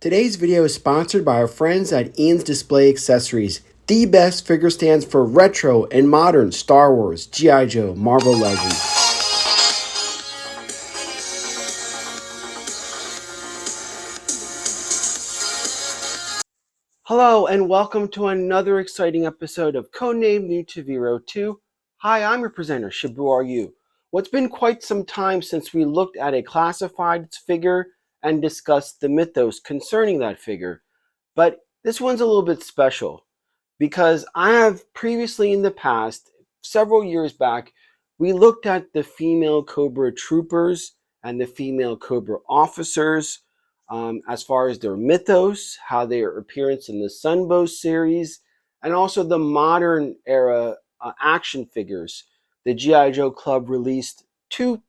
Today's video is sponsored by our friends at Ian's Display Accessories, the best figure stands for retro and modern Star Wars, G.I. Joe, Marvel Legends. Hello and welcome to another exciting episode of Codename New to Vero 2. Hi, I'm your presenter, Shibu Are You. Well, it's been quite some time since we looked at a classified figure and discussed the mythos concerning that figure. But this one's a little bit special because I have previously in the past, several years back, we looked at the female Cobra troopers and the female Cobra officers as far as their mythos, how their appearance in the Sunbow series, and also the modern era action figures. The GI Joe Club released two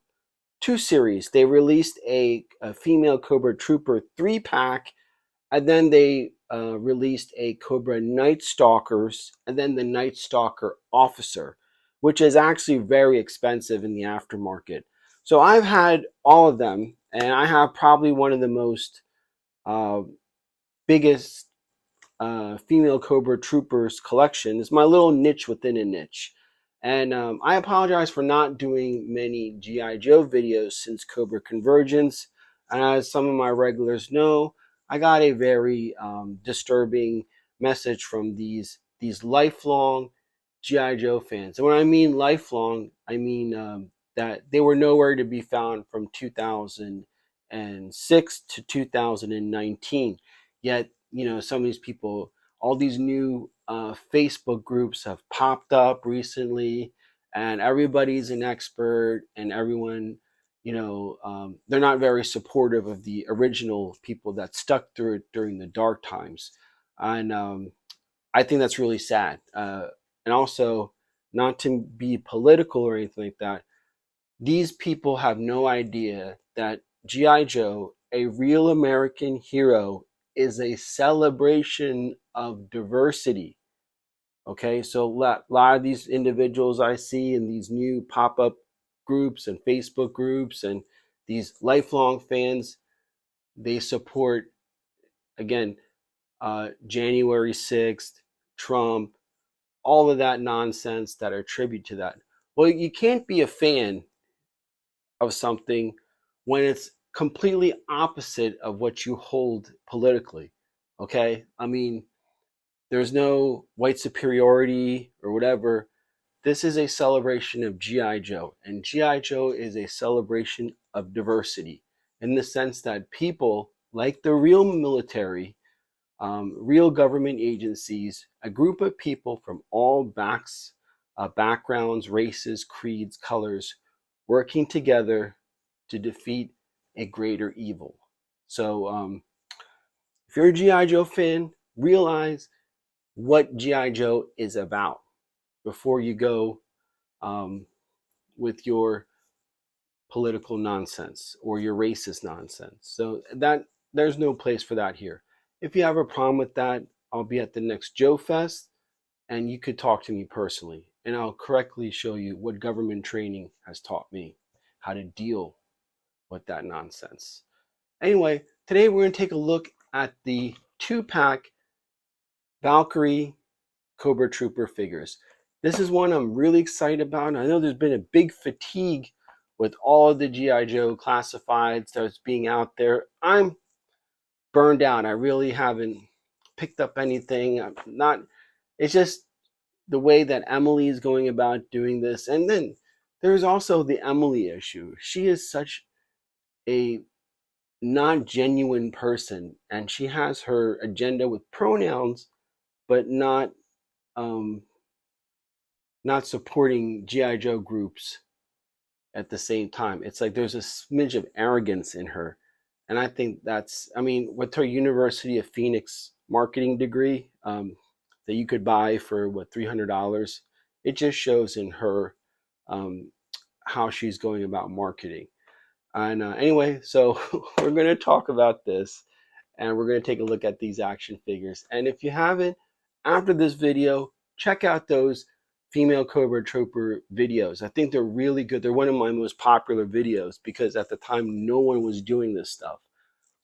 series. They released a female Cobra Trooper 3-pack, and then they released a Cobra Night Stalkers, and then the Night Stalker Officer, which is actually very expensive in the aftermarket. So I've had all of them, and I have probably one of the most biggest female Cobra Troopers collection. It's my little niche within a niche. And I apologize for not doing many G.I. Joe videos since Cobra Convergence. And as some of my regulars know, I got a very disturbing message from these lifelong G.I. Joe fans. And when I mean lifelong, I mean that they were nowhere to be found from 2006 to 2019. Yet, you know, some of these people, all these new Facebook groups have popped up recently, and everybody's an expert, and everyone, you know, they're not very supportive of the original people that stuck through it during the dark times. And I think that's really sad. And also, not to be political or anything like that, these people have no idea that G.I. Joe, a real American hero, is a celebration of diversity. Okay, so a lot of these individuals I see in these new pop-up groups and Facebook groups and these lifelong fans, they support, again, January 6th, Trump, all of that nonsense that are tribute to that. Well, you can't be a fan of something when it's completely opposite of what you hold politically. Okay, I mean, there's no white superiority or whatever. This is a celebration of G.I. Joe, and G.I. Joe is a celebration of diversity in the sense that people like the real military, real government agencies, a group of people from all backgrounds, races, creeds, colors, working together to defeat a greater evil. So if you're a G.I. Joe fan, realize what G.I. Joe is about before you go with your political nonsense or your racist nonsense. So that there's no place for that here. If you have a problem with that, I'll be at the next Joe Fest, and you could talk to me personally, and I'll correctly show you what government training has taught me how to deal with that nonsense. Anyway, today we're going to take a look at the 2-pack Valkyrie Cobra Trooper figures. This is one I'm really excited about. I know there's been a big fatigue with all of the G.I. Joe classifieds that's being out there. I'm burned out. I really haven't picked up anything. It's just the way that Emily is going about doing this. And then there's also the Emily issue. She is such a not genuine person, and she has her agenda with pronouns, but not supporting G.I. Joe groups at the same time. It's like there's a smidge of arrogance in her. And I think that's, I mean, with her University of Phoenix marketing degree that you could buy for, what, $300, it just shows in her how she's going about marketing. And anyway, so we're going to talk about this, and we're going to take a look at these action figures. And if you haven't, after this video, check out those female Cobra Trooper videos. I think they're really good. They're one of my most popular videos because at the time, no one was doing this stuff.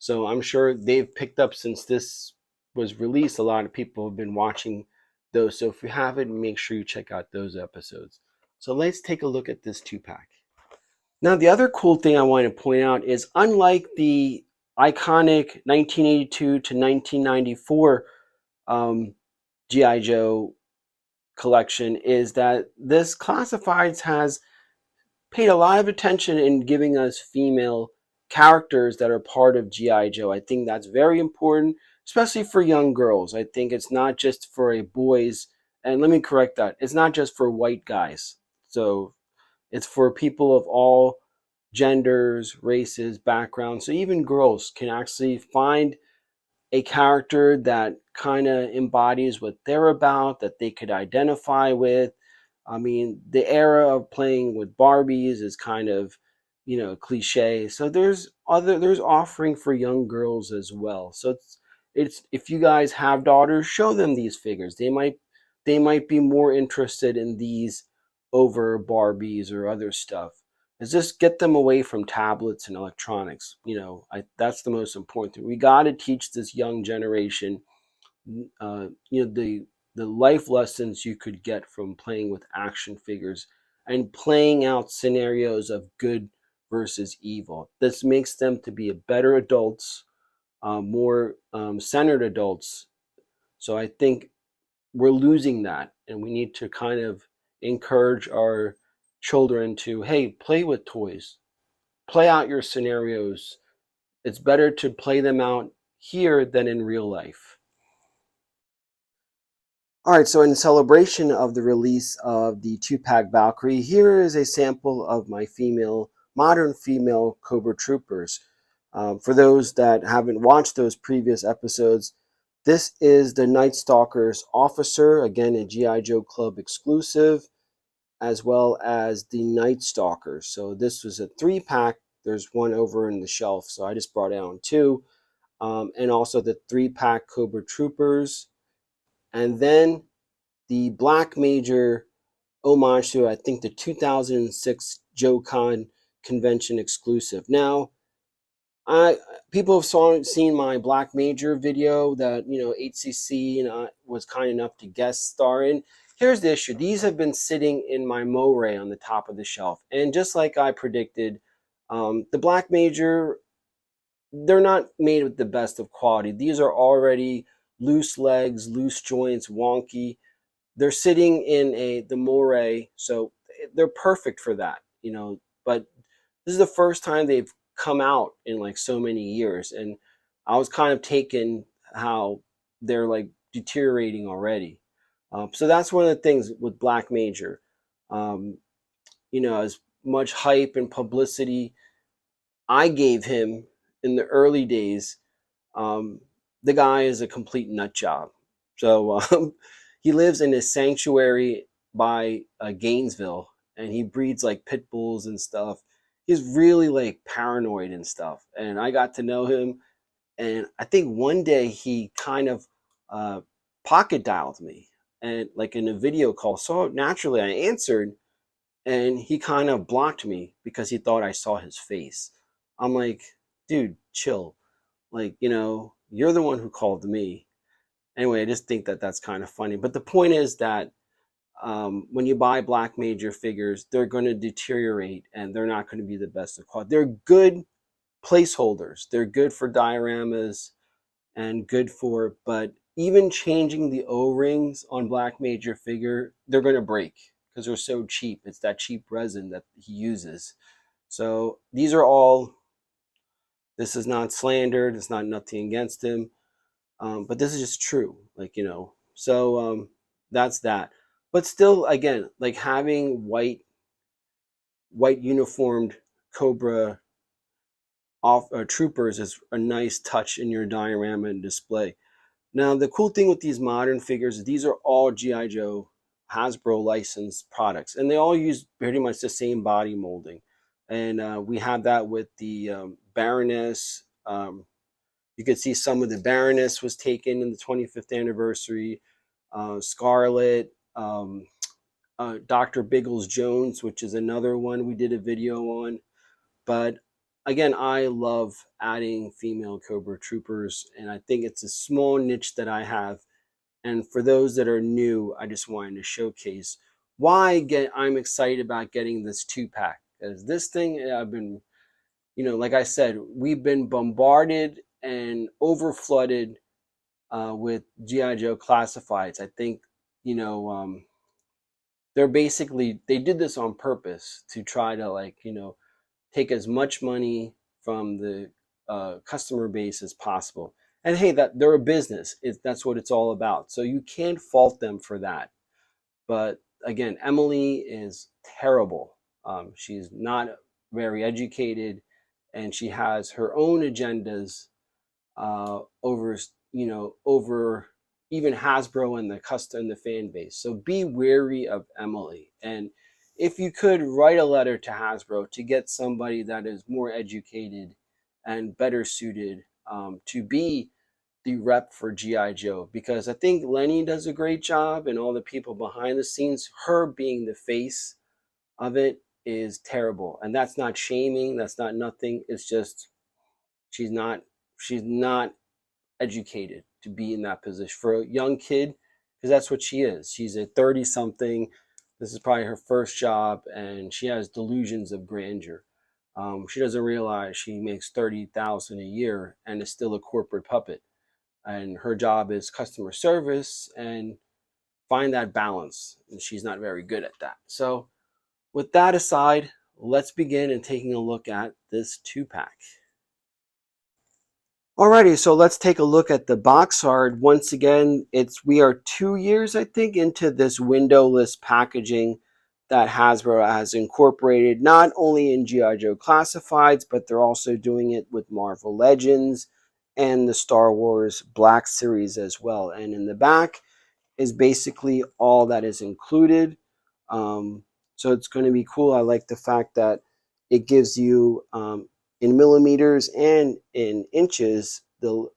So I'm sure they've picked up since this was released. A lot of people have been watching those. So if you haven't, make sure you check out those episodes. So let's take a look at this 2-pack. Now, the other cool thing I want to point out is, unlike the iconic 1982 to 1994 G.I. Joe collection, is that this Classifieds has paid a lot of attention in giving us female characters that are part of G.I. Joe. I think that's very important, especially for young girls. I think it's not just for a boys, and let me correct that, it's not just for white guys. So it's for people of all genders, races, backgrounds. So even girls can actually find a character that kind of embodies what they're about, that they could identify with. I mean, the era of playing with Barbies is kind of, cliche. So there's offering for young girls as well. So it's if you guys have daughters, show them these figures. They might be more interested in these over Barbies or other stuff. Is just get them away from tablets and electronics. That's the most important thing. We got to teach this young generation, the life lessons you could get from playing with action figures and playing out scenarios of good versus evil. This makes them to be better adults, more centered adults. So I think we're losing that, and we need to kind of encourage our children to, hey, play with toys, play out your scenarios. It's better to play them out here than in real life. All right, so in celebration of the release of the 2-pack Valkyrie, here is a sample of my modern female Cobra Troopers. For those that haven't watched those previous episodes, this is the Night Stalker's Officer, again a G.I. Joe Club exclusive, as well as the Night Stalker. So this was a 3-pack. There's one over in the shelf, so I just brought out 2. And also the 3-pack Cobra Troopers. And then the Black Major homage to, I think, the 2006 JoeCon convention exclusive. Now, people have seen my Black Major video that, HCC was kind enough to guest star in. Here's the issue. These have been sitting in my moray on the top of the shelf. And just like I predicted, the Black Major, they're not made with the best of quality. These are already loose legs, loose joints, wonky. They're sitting in the moray, so they're perfect for that, But this is the first time they've come out in like so many years, and I was kind of taken how they're like deteriorating already. So that's one of the things with Black Major. As much hype and publicity I gave him in the early days, the guy is a complete nut job. So he lives in a sanctuary by Gainesville, and he breeds like pit bulls and stuff. He's really like paranoid and stuff. And I got to know him, and I think one day he kind of pocket dialed me, and like in a video call. So naturally, I answered, and he kind of blocked me because he thought I saw his face. I'm like, dude, chill. Like, you're the one who called me. Anyway, I just think that that's kind of funny. But the point is that when you buy Black Major figures, they're going to deteriorate, and they're not going to be the best of quality. They're good placeholders. They're good for dioramas and good for, but even changing the O-rings on Black Major figure, they're going to break because they're so cheap. It's that cheap resin that he uses. So these are all, this is not slandered. It's not nothing against him. But this is just true. So that's that. But still, again, like having white uniformed Cobra troopers is a nice touch in your diorama and display. Now, the cool thing with these modern figures is these are all G.I. Joe Hasbro licensed products, and they all use pretty much the same body molding. And we have that with the Baroness. You could see some of the Baroness was taken in the 25th anniversary. Scarlet, Dr. Biggles Jones, which is another one we did a video on. But again, I love adding female Cobra troopers, and I think it's a small niche that I have. And for those that are new, I just wanted to showcase why I'm excited about getting this 2-pack. Because this thing, I've been, like I said, we've been bombarded and over flooded with GI Joe classifieds. I think, they did this on purpose to try to, like, take as much money from the customer base as possible. And hey, that they're a business. That's what it's all about. So you can't fault them for that. But again, Emily is terrible. She's not very educated, and she has her own agendas over even Hasbro and the fan base. So be wary of Emily. And if you could write a letter to Hasbro to get somebody that is more educated and better suited to be the rep for GI Joe, because I think Lenny does a great job, and all the people behind the scenes, her being the face of it is terrible. And that's not shaming, that's not nothing. It's just she's not educated to be in that position for a young kid, because that's what she is. She's a 30 something. This is probably her first job, and she has delusions of grandeur. She doesn't realize she makes 30,000 a year and is still a corporate puppet, and her job is customer service and find that balance, and she's not very good at that. So with that aside, let's begin in taking a look at this 2-pack. Alrighty, so let's take a look at the box art. Once again, we are 2 years, I think, into this windowless packaging that Hasbro has incorporated not only in GI Joe Classifieds, but they're also doing it with Marvel Legends and the Star Wars Black Series as well. And in the back is basically all that is included. So it's going to be cool. I like the fact that it gives you in millimeters and in inches the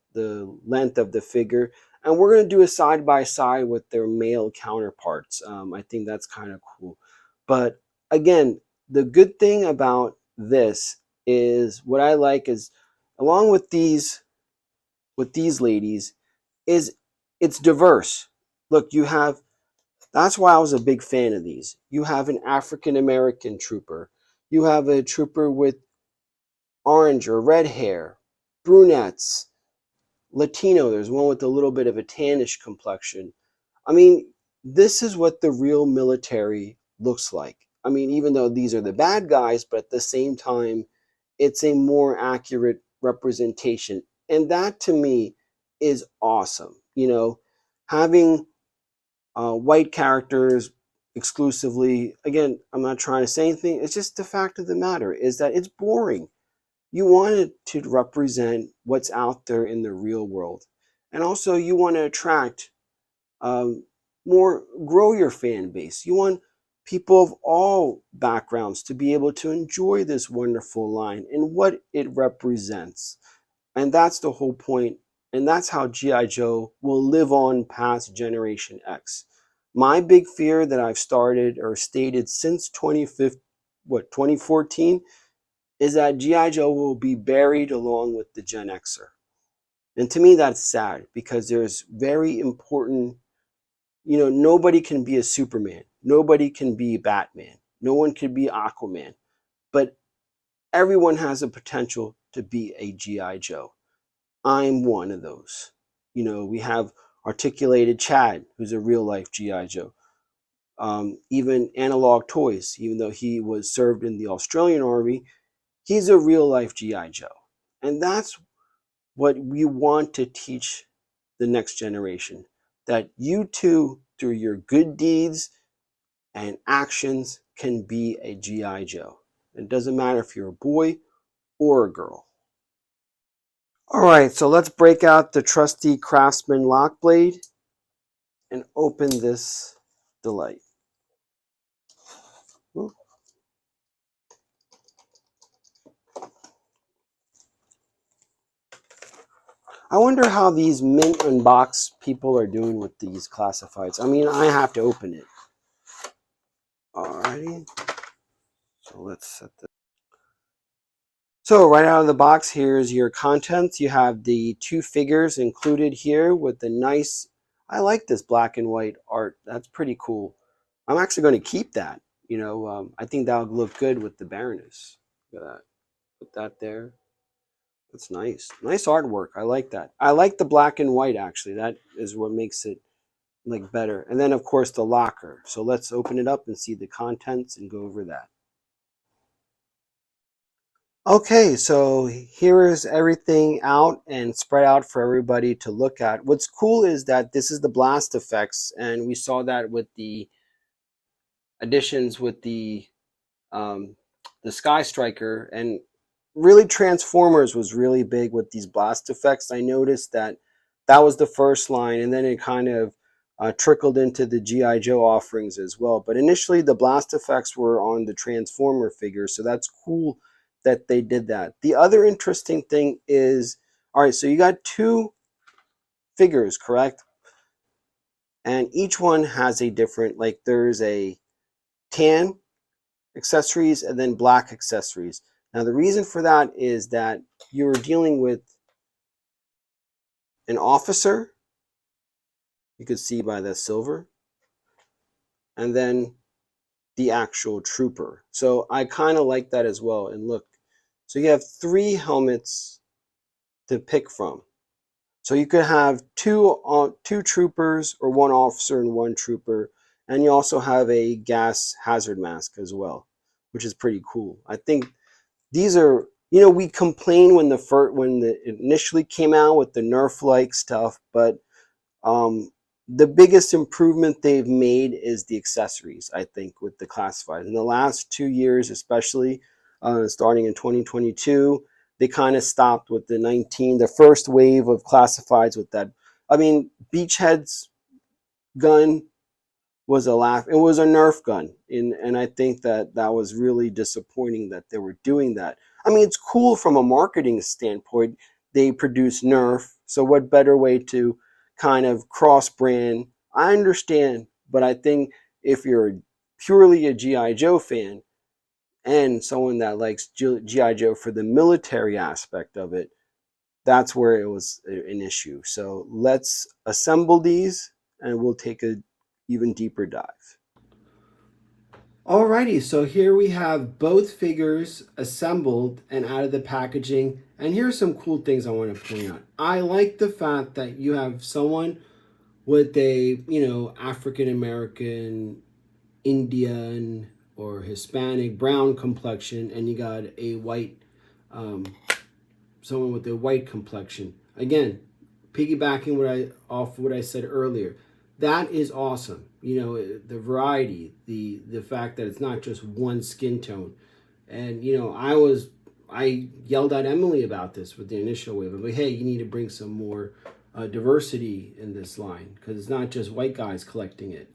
length of the figure, and we're going to do a side by side with their male counterparts. I think that's kind of cool. But again, the good thing about this is, what I like is, along with these ladies, is it's diverse. Look, that's why I was a big fan of these. You have an African American trooper, you have a trooper with orange or red hair, brunettes, Latino. There's one with a little bit of a tannish complexion. I mean, this is what the real military looks like. I mean, even though these are the bad guys, but at the same time, it's a more accurate representation. And that to me is awesome. Having white characters exclusively, again, I'm not trying to say anything. It's just the fact of the matter is that it's boring. You want it to represent what's out there in the real world. And also you want to attract grow your fan base. You want people of all backgrounds to be able to enjoy this wonderful line and what it represents. And that's the whole point. And that's how GI Joe will live on past Generation X. My big fear that I've started or stated since 2014, is that GI Joe will be buried along with the Gen Xer. And to me, that's sad, because there's very important, nobody can be a Superman. Nobody can be Batman. No one can be Aquaman. But everyone has a potential to be a GI Joe. I'm one of those. We have Articulated Chad, who's a real life GI Joe. Even Analog Toys, even though he was served in the Australian Army, he's a real life GI Joe. And that's what we want to teach the next generation, that you too, through your good deeds and actions, can be a GI Joe. It doesn't matter if you're a boy or a girl. All right, so let's break out the trusty Craftsman lock blade and open this delight. Ooh. I wonder how these mint unbox people are doing with these classifieds. I mean, I have to open it. Alrighty. So let's set this. So right out of the box, here's your contents. You have the 2 figures included here with the nice, I like this black and white art. That's pretty cool. I'm actually going to keep that. I think that would look good with the Baroness. Look at that. Put that there. That's nice. Nice artwork. I like that. I like the black and white, actually. That is what makes it like better. And then, of course, the locker. So let's open it up and see the contents and go over that. Okay, so here is everything out and spread out for everybody to look at. What's cool is that this is the blast effects, and we saw that with the additions with the Sky Striker, and really Transformers was really big with these blast effects. I noticed that that was the first line, and then it kind of trickled into the GI Joe offerings as well. But initially, the blast effects were on the Transformer figures, so that's cool that they did that. The other interesting thing is, all right, so you got 2 figures, correct? And each one has a different, like there's a tan accessories and then black accessories. Now the reason for that is that you're dealing with an officer, you could see by the silver, and then the actual trooper. So I kind of like that as well. And look, so you have 3 helmets to pick from. So you could have two troopers or 1 officer and 1 trooper, and you also have a gas hazard mask as well, which is pretty cool. I think these are, we complained when it initially came out with the Nerf-like stuff, but the biggest improvement they've made is the accessories, I think, with the classifieds. In the last 2 years, especially starting in 2022, they kind of stopped with the first wave of classifieds with that. I mean, Beachhead's gun was it was a Nerf gun, and I think that was really disappointing that they were doing that. I mean, it's cool from a marketing standpoint. They produce Nerf, so what better way to kind of cross brand? I understand, but I think if you're purely a GI Joe fan and someone that likes GI Joe for the military aspect of it, that's where it was an issue. So let's assemble these and we'll take a even deeper dive. Alrighty, so here we have both figures assembled and out of the packaging. And here's some cool things I want to point out. I like the fact that you have someone with a, African American, Indian, or Hispanic brown complexion, and you got a white, someone with a white complexion. Again, piggybacking off what I said earlier, that is awesome. The variety, the fact that it's not just one skin tone. And I yelled at Emily about this with the initial wave. I'm like, hey, you need to bring some more diversity in this line, because it's not just white guys collecting it.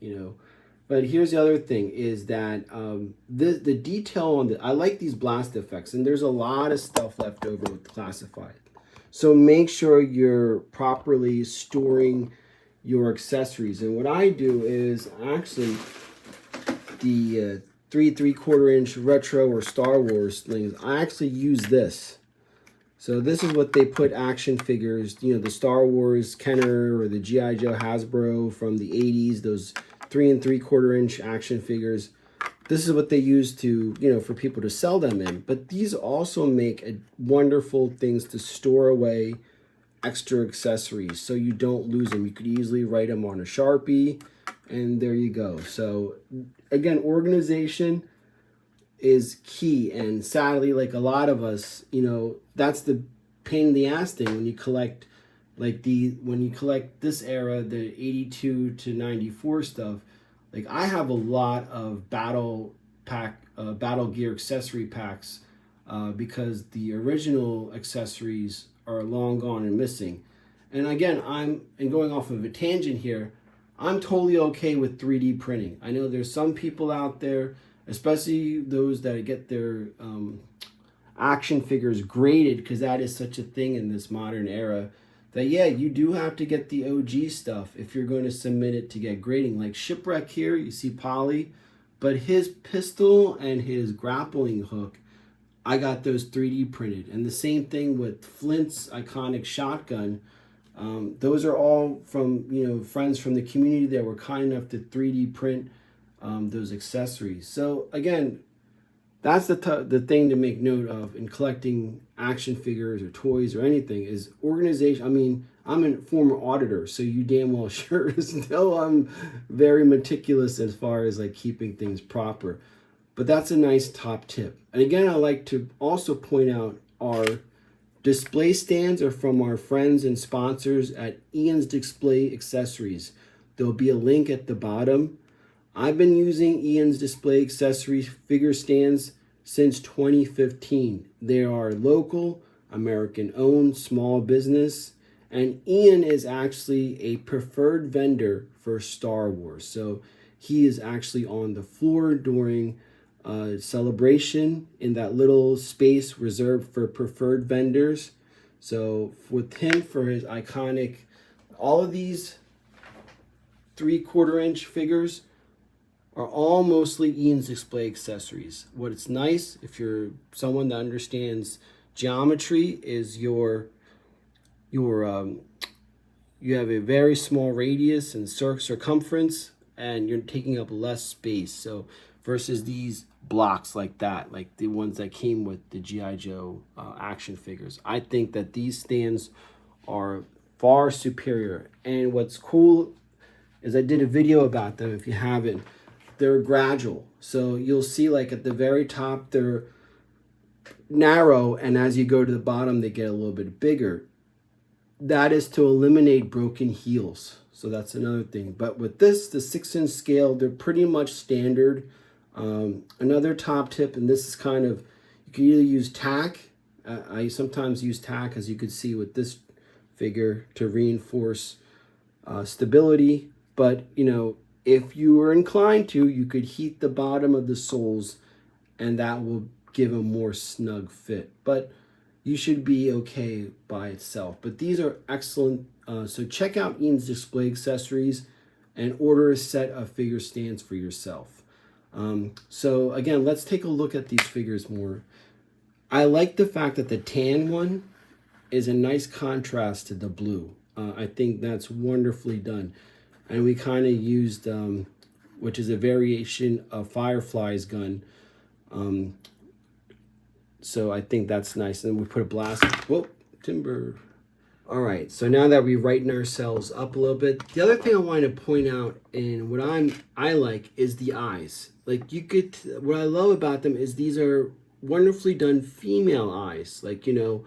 But here's the other thing is that the detail on I like these blast effects, and there's a lot of stuff left over with classified. So make sure you're properly storing your accessories. And what I do is actually the 3/4 inch retro or Star Wars things, I actually use this. So this is what they put action figures, the Star Wars Kenner or the GI Joe Hasbro from the 80s, those 3 3/4 inch action figures. This is what they use to, for people to sell them in. But these also make wonderful things to store away extra accessories so you don't lose them. You could easily write them on a Sharpie, and there you go. So again, organization is key, and sadly, like a lot of us, that's the pain in the ass thing when you collect this era, the 82 to 94 stuff. Like I have a lot of battle gear accessory packs because the original accessories are long gone and missing. And again, going off of a tangent here, I'm totally okay with 3D printing. I know there's some people out there, especially those that get their action figures graded, because that is such a thing in this modern era, that yeah, you do have to get the OG stuff if you're going to submit it to get grading. Like Shipwreck here, you see Polly, but his pistol and his grappling hook I got those 3D printed. And the same thing with Flint's iconic shotgun. Those are all from, you know, friends from the community that were kind enough to 3D print those accessories. So again, that's the thing to make note of in collecting action figures or toys or anything is organization. I mean, I'm a former auditor, so you damn well sure know I'm very meticulous as far as like keeping things proper. But that's a nice top tip. And again, I like to also point out our display stands are from our friends and sponsors at Ian's Display Accessories. There'll be a link at the bottom. I've been using Ian's Display Accessories figure stands since 2015. They are local, American-owned small business, and Ian is actually a preferred vendor for Star Wars. So he is actually on the floor during celebration in that little space reserved for preferred vendors. So with him for his iconic, all of these 3/4 inch figures are all mostly Ian's Display Accessories. What's nice, if you're someone that understands geometry, is you have a very small radius and circumference, and you're taking up less space. So versus these blocks like that, like the ones that came with the GI Joe action figures, I think that these stands are far superior. And what's cool is I did a video about them. If you haven't, they're gradual. So you'll see like at the very top, they're narrow, and as you go to the bottom, they get a little bit bigger. That is to eliminate broken heels. So that's another thing. But with this, the 6-inch scale, they're pretty much standard. Another top tip, and this is kind of, you can either use tack. I sometimes use tack, as you could see with this figure, to reinforce stability. But, you know, if you were inclined to, you could heat the bottom of the soles, and that will give a more snug fit. But you should be okay by itself. But these are excellent. So check out Ian's Display Accessories and order a set of figure stands for yourself. So again, let's take a look at these figures more. I like the fact that the tan one is a nice contrast to the blue. I think that's wonderfully done. And we kind of used, which is a variation of Firefly's gun. So I think that's nice. And we put a blast. Whoa, timber. All right, so now that we brighten ourselves up a little bit, the other thing I wanted to point out, and what I like, is the eyes. Like what I love about them is these are wonderfully done female eyes. Like, you know,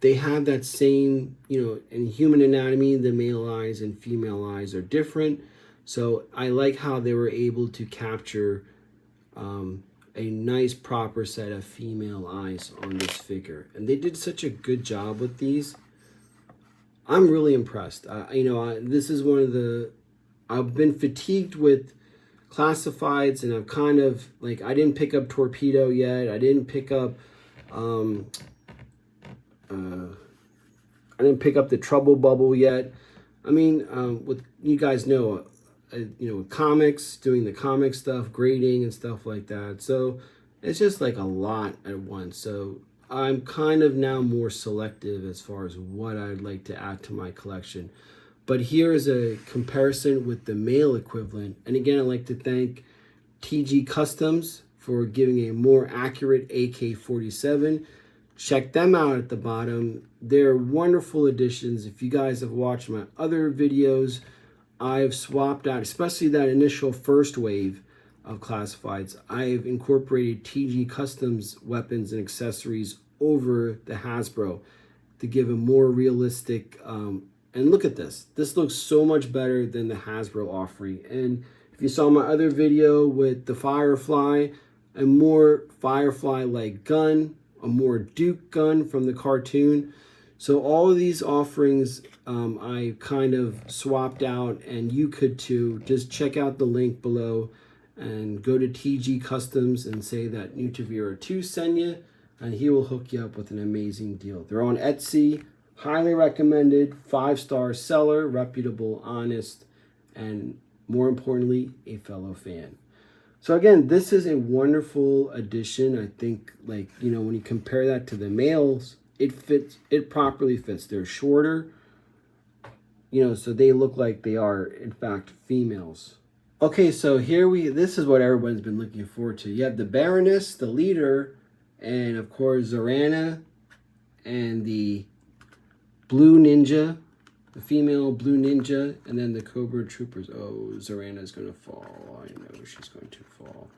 they have that same, you know, in human anatomy, the male eyes and female eyes are different. So I like how they were able to capture a nice proper set of female eyes on this figure. And they did such a good job with these. I'm really impressed. You know, this is one of the, I've been fatigued with classifieds, and I've kind of, like, I didn't pick up Torpedo yet. I didn't pick up, I didn't pick up the Trouble Bubble yet. I mean, with, you guys know, you know, with comics, doing the comic stuff, grading and stuff like that. So it's just like a lot at once. So I'm kind of now more selective as far as what I'd like to add to my collection. But here is a comparison with the male equivalent. And again, I'd like to thank TG Customs for giving a more accurate AK-47. Check them out at the bottom. They're wonderful additions. If you guys have watched my other videos, I've swapped out, especially that initial first wave of classifieds, I've incorporated TG Customs weapons and accessories over the Hasbro to give a more realistic, and look at this. This looks so much better than the Hasbro offering. And if you saw my other video with the Firefly, a more Firefly-like gun, a more Duke gun from the cartoon. So all of these offerings I kind of swapped out, and you could too. Just check out the link below and go to TG Customs and say that Nutavira2 sent you, and he will hook you up with an amazing deal. They're on Etsy, highly recommended, 5-star seller, reputable, honest, and more importantly, a fellow fan. So again, this is a wonderful addition. I think, like, you know, when you compare that to the males, it fits, it properly fits. They're shorter, you know, so they look like they are, in fact, females. Okay, so this is what everyone's been looking forward to. You have the Baroness, the leader, and of course, Zorana, and the Blue Ninja, the female Blue Ninja, and then the Cobra Troopers. Oh, Zorana's going to fall. I know she's going to fall.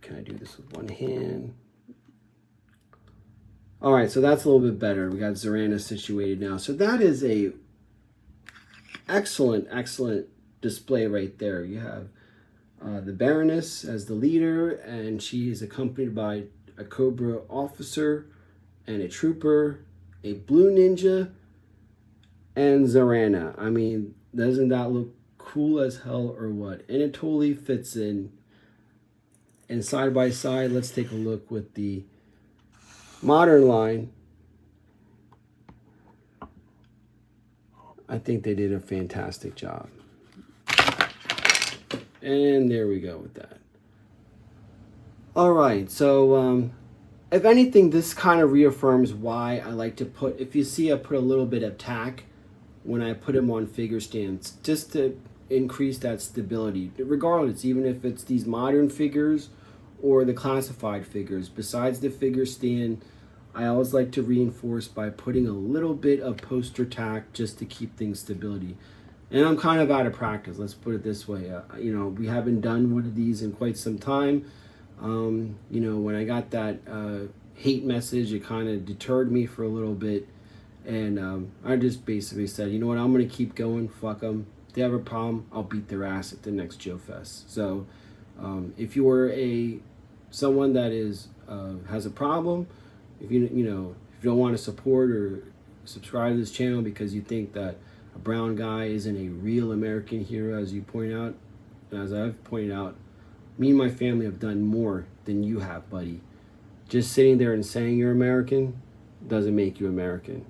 Can I do this with one hand? All right, so that's a little bit better. We got Zorana situated now. So that is a excellent display right there. You have the Baroness as the leader, and she is accompanied by a Cobra officer and a trooper, a Blue Ninja, and Zorana. I mean, doesn't that look cool as hell or what? And it totally fits in. And side by side, let's take a look with the modern line. I think they did a fantastic job. And there we go with that. All right, so if anything, this kind of reaffirms why I like to put, if you see I put a little bit of tack when I put them on figure stands, just to increase that stability, regardless, even if it's these modern figures or the classified figures. Besides the figure stand, I always like to reinforce by putting a little bit of poster tack just to keep things stability. And I'm kind of out of practice, let's put it this way. You know, we haven't done one of these in quite some time. You know, when I got that hate message, it kind of deterred me for a little bit. And I just basically said, you know what, I'm going to keep going, fuck them. If they have a problem, I'll beat their ass at the next Joe Fest. So if you are someone that is has a problem, if you don't want to support or subscribe to this channel because you think that a brown guy isn't a real American hero, as you point out, as I've pointed out, me and my family have done more than you have, buddy. Just sitting there and saying you're American doesn't make you American.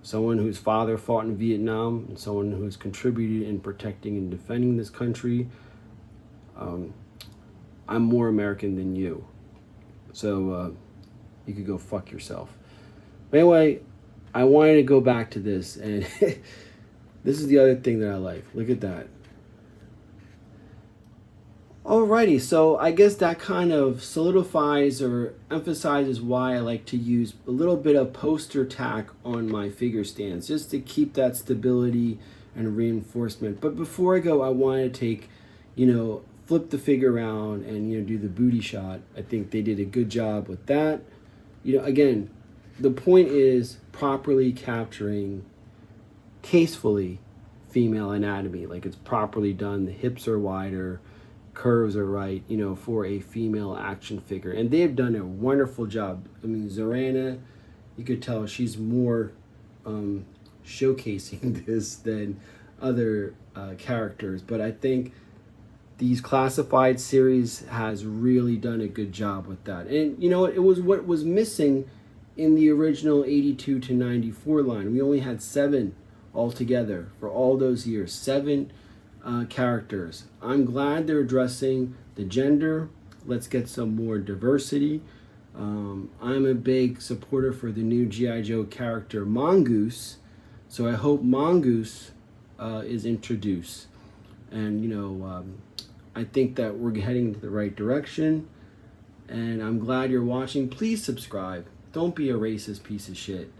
Someone whose father fought in Vietnam and someone who's contributed in protecting and defending this country, I'm more American than you. So you could go fuck yourself. But anyway, I wanted to go back to this, and this is the other thing that I like. Look at that. Alrighty, so I guess that kind of solidifies or emphasizes why I like to use a little bit of poster tack on my figure stands, just to keep that stability and reinforcement. But before I go, I want to take, flip the figure around and, do the booty shot. I think they did a good job with that. Again, the point is properly capturing tastefully female anatomy, like it's properly done. The hips are wider, curves are right, for a female action figure. And they've done a wonderful job. I mean, Zorana, you could tell she's more showcasing this than other characters. But I think these classified series has really done a good job with that. And it was what was missing in the original 82 to 94 line. We only had 7 altogether for all those years. 7 characters. I'm glad they're addressing the gender. Let's get some more diversity. I'm a big supporter for the new G.I. Joe character Mongoose, so I hope Mongoose is introduced. And I think that we're heading in the right direction, and I'm glad you're watching. Please subscribe. Don't be a racist piece of shit.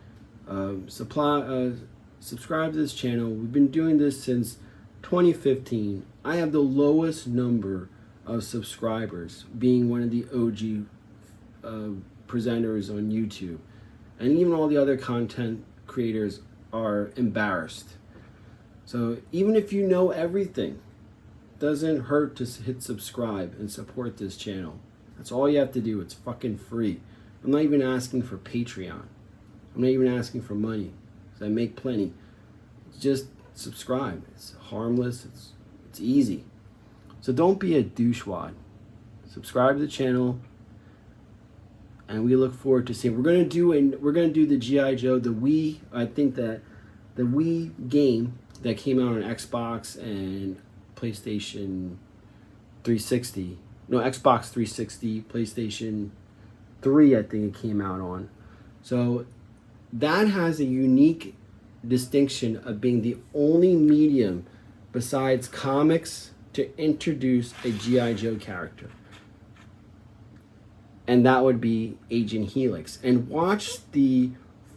Subscribe to this channel. We've been doing this since 2015. I have the lowest number of subscribers, being one of the OG presenters on YouTube. And even all the other content creators are embarrassed. So even if you know everything, it doesn't hurt to hit subscribe and support this channel. That's all you have to do. It's fucking free. I'm not even asking for Patreon. I'm not even asking for money, because I make plenty. Just subscribe. It's harmless. It's easy. So don't be a douchewad. Subscribe to the channel, and we look forward to seeing. We're gonna do the GI Joe, the Wii. I think that the Wii game that came out on Xbox and PlayStation 360. No, Xbox 360, PlayStation 3, I think it came out on. So that has a unique distinction of being the only medium besides comics to introduce a G.I. Joe character. And that would be Agent Helix. And watch the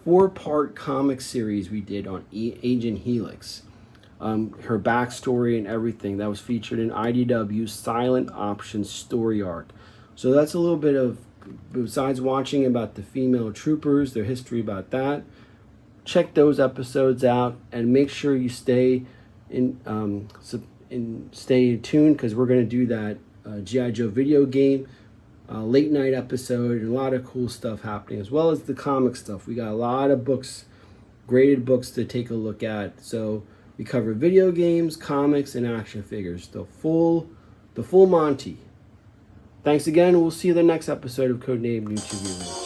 4-part comic series we did on Agent Helix. Her backstory and everything that was featured in IDW's Silent Options story arc. So that's a little bit of, besides watching about the female troopers, their history about that, check those episodes out and make sure you stay stay tuned, because we're going to do that G.I. Joe video game late night episode, and a lot of cool stuff happening, as well as the comic stuff. We got a lot of books, graded books to take a look at. So we cover video games, comics, and action figures. The full Monty. Thanks again. We'll see you in the next episode of Codename YouTube.